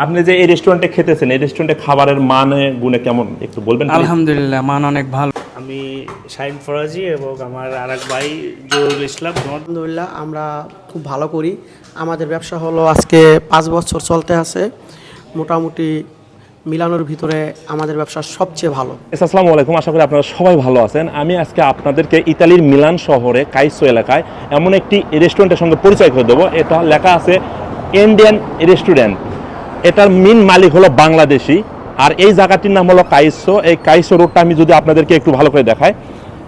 আপনি যে এই রেস্টুরেন্টে খেতেছেন, এই রেস্টুরেন্টে খাবারের মানে গুণে কেমন একটু বলবেন please? আলহামদুলিল্লাহ, মান অনেক ভালো। আমি শাহিন ফরাজি এবং আমার আরেক ভাই জহুরুল ইসলাম। আলহামদুলিল্লাহ আমরা খুব ভালো করি। আমাদের ব্যবসা হলো আজকে 5 বছর চলতে আছে। মোটামুটি মিলানোর ভিতরে আমাদের ব্যবসা সবচেয়ে ভালো। আসসালামু আলাইকুম, আশা করি আপনারা সবাই ভালো আছেন। আমি আজকে আপনাদেরকে ইতালির মিলান শহরে কাইসো এলাকায় এমন একটি রেস্টুরেন্টের সঙ্গে পরিচয় করে দেবো। এটা লেখা আছে ইন্ডিয়ান রেস্টুরেন্ট। এটার মেন মালিক হলো বাংলাদেশি, আর এই জায়গাটির নাম হলো কাইসো। এই কাইসো রোডটা আমি যদি আপনাদেরকে একটু ভালো করে দেখাই,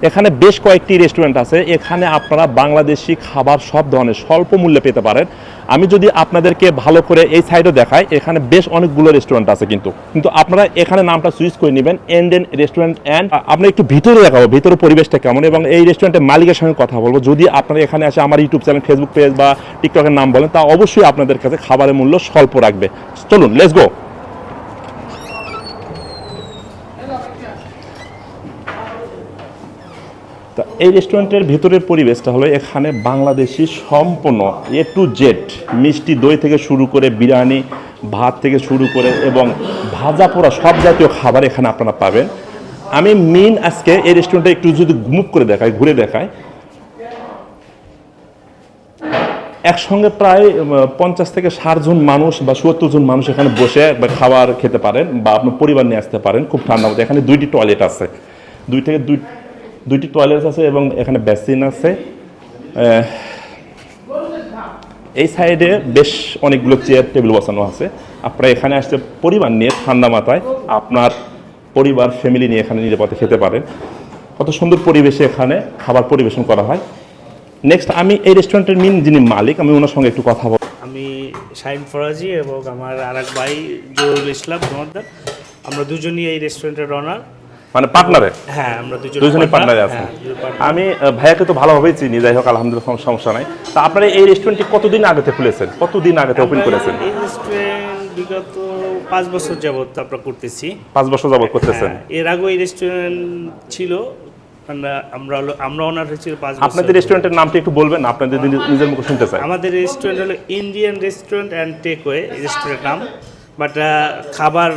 এখানে বেশ কয়েকটি রেস্টুরেন্ট আছে। এখানে আপনারা বাংলাদেশি খাবার সব ধরনের স্বল্প মূল্যে পেতে পারেন। আমি যদি আপনাদেরকে ভালো করে এই সাইডে দেখাই, এখানে বেশ অনেকগুলো রেস্টুরেন্ট আছে, কিন্তু আপনারা এখানে নামটা সুইচ করে নেবেন ইন্ডিয়ান রেস্টুরেন্ট। অ্যান্ড আমরা একটু ভিতরে দেখাবো ভিতরে পরিবেশটা কেমন, এবং এই রেস্টুরেন্টের মালিকের সঙ্গে কথা বলবো। যদি আপনারা এখানে আসে আমার ইউটিউব চ্যানেল, ফেসবুক পেজ বা টিকটকের নাম বলেন, তা অবশ্যই আপনাদের কাছে খাবারের মূল্য স্বল্প রাখবে। চলুন, লেটস গো। তা এই রেস্টুরেন্টের ভেতরের পরিবেশটা হলো, এখানে বাংলাদেশি সম্পূর্ণ এ টু জেড, মিষ্টি দই থেকে শুরু করে বিরিয়ানি, ভাত থেকে শুরু করে এবং ভাজা পোড়া সব জাতীয় খাবার এখানে আপনারা পাবেন। আমি মেন আজকে এই রেস্টুরেন্টে একটু যদি মুভ করে দেখাই, ঘুরে দেখাই, একসঙ্গে প্রায় 50 থেকে 60 জন মানুষ বা 70 জন মানুষ এখানে বসে খাবার খেতে পারেন, বা আপনার পরিবার নিয়ে আসতে পারেন। খুব ঠান্ডা মতো। এখানে 2টি টয়লেট আছে, দুইটি টয়লেট আছে এবং এখানে বেসিন আছে। এই সাইডে বেশ অনেকগুলো চেয়ার টেবিল বসানো আছে। আপনারা এখানে আসতে পরিবার নিয়ে ঠান্ডা মাথায় আপনার পরিবার ফ্যামিলি নিয়ে এখানে নিরাপদে খেতে পারেন। কত সুন্দর পরিবেশে এখানে খাবার পরিবেশন করা হয়। নেক্সট, আমি এই রেস্টুরেন্টের মেন যিনি মালিক, আমি ওনার সঙ্গে একটু কথা বলবো। আমি শাহিন ফরাজি এবং আমার আরেক ভাই জহুরুল ইসলাম জমাদ্দার। আমরা দুজনই এই রেস্টুরেন্টের অনার, মানে পার্টনারে। হ্যাঁ আমরা দুজনে পার্টনারে আছেন। আমি ভাইয়াকে তো ভালোভাবেই চিনি, যাই হোক আলহামদুলিল্লাহ, কোনো সমস্যা নাই। তা আপনারা এই রেস্টুরেন্টটি কতদিন আগেতে খুলেছেন, কতদিন আগেতে ওপেন করেছেন? এই রেস্টুরেন্ট বিগত 5 বছর যাবত আমরা করতেছি। 5 বছর যাবত করতেছেন? এর আগে এই রেস্টুরেন্ট ছিল, আমরা ওনার হয়েছিল 5 বছর। আপনাদের রেস্টুরেন্টের নামটা একটু বলবেন, আপনাদের নিজের মুখে শুনতে চাই। আমাদের রেস্টুরেন্ট হলো Indian restaurant and takeaway restaurant নাম, বাট খাবার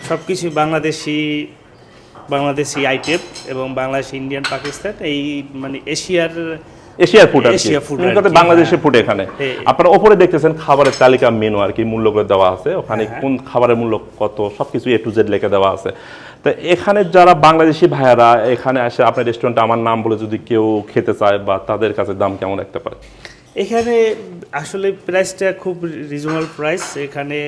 সব কিছু বাংলাদেশি আইটেম এবং বাংলাদেশ, ইন্ডিয়ান, পাকিস্তান, এই মানে এশিয়ার ফুড আর কি, এশিয়া ফুড আর কি। বাংলাদেশের ফুড। এখানে আপনারা ওপরে দেখতেছেন খাবারের তালিকা, মেনু আর কি, মূল্য করে দেওয়া আছে। ওখানে কোন খাবারের মূল্য কত সবকিছু এ টু জেড লিখে দেওয়া আছে। তো এখানে যারা বাংলাদেশি ভাইয়ারা এখানে আসে, আপনার রেস্টুরেন্টে আমার নাম বলে যদি কেউ খেতে চায়, বা তাদের কাছে দাম কেমন রাখতে পারে? এখানে আসলে প্রাইসটা খুব রিজনেবল প্রাইস। এখানে